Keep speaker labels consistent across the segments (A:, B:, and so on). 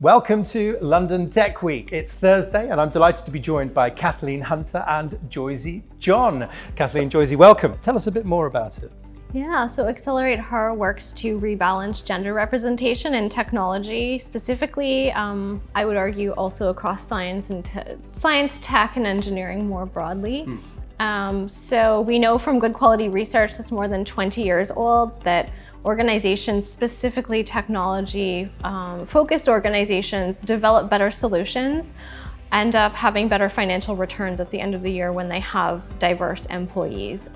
A: Welcome to London Tech Week. It's Thursday and I'm delighted to be joined by Kathleen Hunter and Joysy John. Kathleen, Joysy, welcome. Tell us a bit more about it.
B: Yeah, so Accelerate Her works to rebalance gender representation in technology, specifically, I would argue also across science, tech, and engineering more broadly. So we know from good quality research that's more than 20 years old that organizations, specifically technology focused organizations, develop better solutions, end up having better financial returns at the end of the year when they have diverse employees.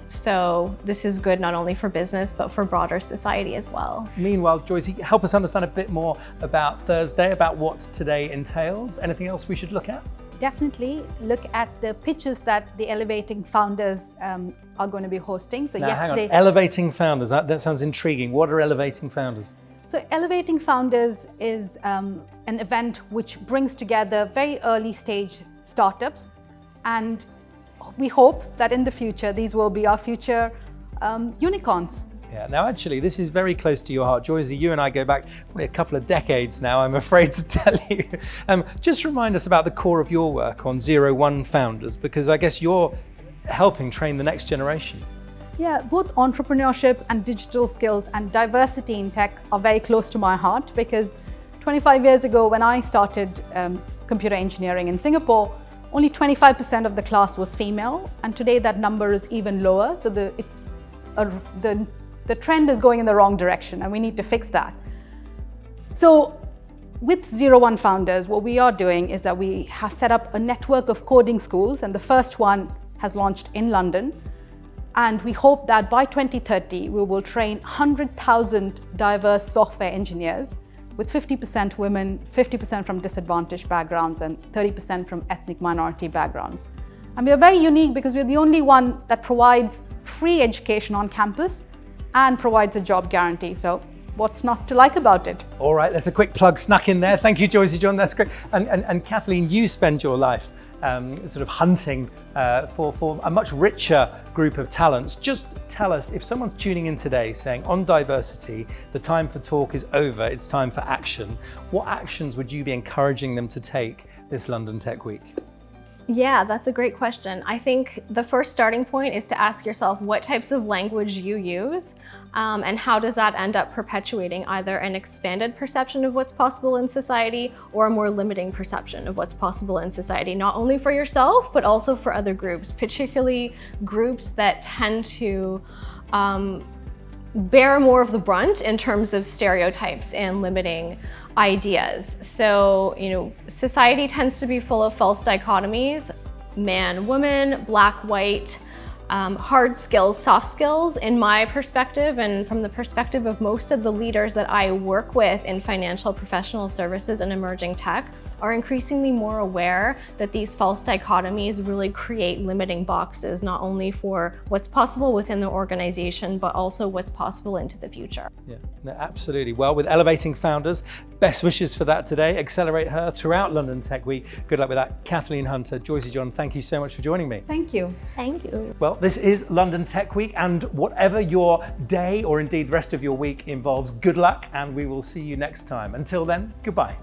B: So this is good not only for business, but for broader society as well.
A: Meanwhile, Joysy, help us understand a bit more about Thursday, about what today entails. Anything else we should look at?
C: Definitely look at the pitches that the Elevating Founders are going to be hosting. So
A: now,
C: yesterday,
A: hang on. Elevating Founders, that sounds intriguing. What are Elevating Founders?
C: So Elevating Founders is an event which brings together very early stage startups, and we hope that in the future these will be our future unicorns.
A: Yeah, now actually this is very close to your heart. Joysy, you and I go back probably a couple of decades now, I'm afraid to tell you. Just remind us about the core of your work on 01 Founders, because I guess you're helping train the next generation.
C: Yeah, both entrepreneurship and digital skills and diversity in tech are very close to my heart, because 25 years ago when I started computer engineering in Singapore, only 25% of the class was female, and today that number is even lower. So the trend is going in the wrong direction and we need to fix that. So with 01 Founders, what we are doing is that we have set up a network of coding schools, and the first one has launched in London. And we hope that by 2030, we will train 100,000 diverse software engineers with 50% women, 50% from disadvantaged backgrounds, and 30% from ethnic minority backgrounds. And we are very unique because we're the only one that provides free education on campus and provides a job guarantee. So what's not to like about it?
A: All right, there's a quick plug snuck in there. Thank you, Joysy John, that's great. And Kathleen, you spend your life sort of hunting for a much richer group of talents. Just tell us, if someone's tuning in today saying on diversity, the time for talk is over, it's time for action, what actions would you be encouraging them to take this London Tech Week?
B: Yeah, that's a great question. I think the first starting point is to ask yourself what types of language you use, and how does that end up perpetuating either an expanded perception of what's possible in society or a more limiting perception of what's possible in society, not only for yourself, but also for other groups, particularly groups that tend to bear more of the brunt in terms of stereotypes and limiting ideas. So, society tends to be full of false dichotomies: man, woman, black, white, hard skills, soft skills. In my perspective, and from the perspective of most of the leaders that I work with in financial professional services and emerging tech, are increasingly more aware that these false dichotomies really create limiting boxes, not only for what's possible within the organization, but also what's possible into the future.
A: Yeah, no, absolutely. Well, with Elevating Founders, best wishes for that today. Accelerate Her throughout London Tech Week. Good luck with that. Kathleen Hunter, Joysy John, thank you so much for joining me.
C: Thank you.
B: Thank you.
A: Well, this is London Tech Week, and whatever your day or indeed the rest of your week involves, good luck, and we will see you next time. Until then, goodbye.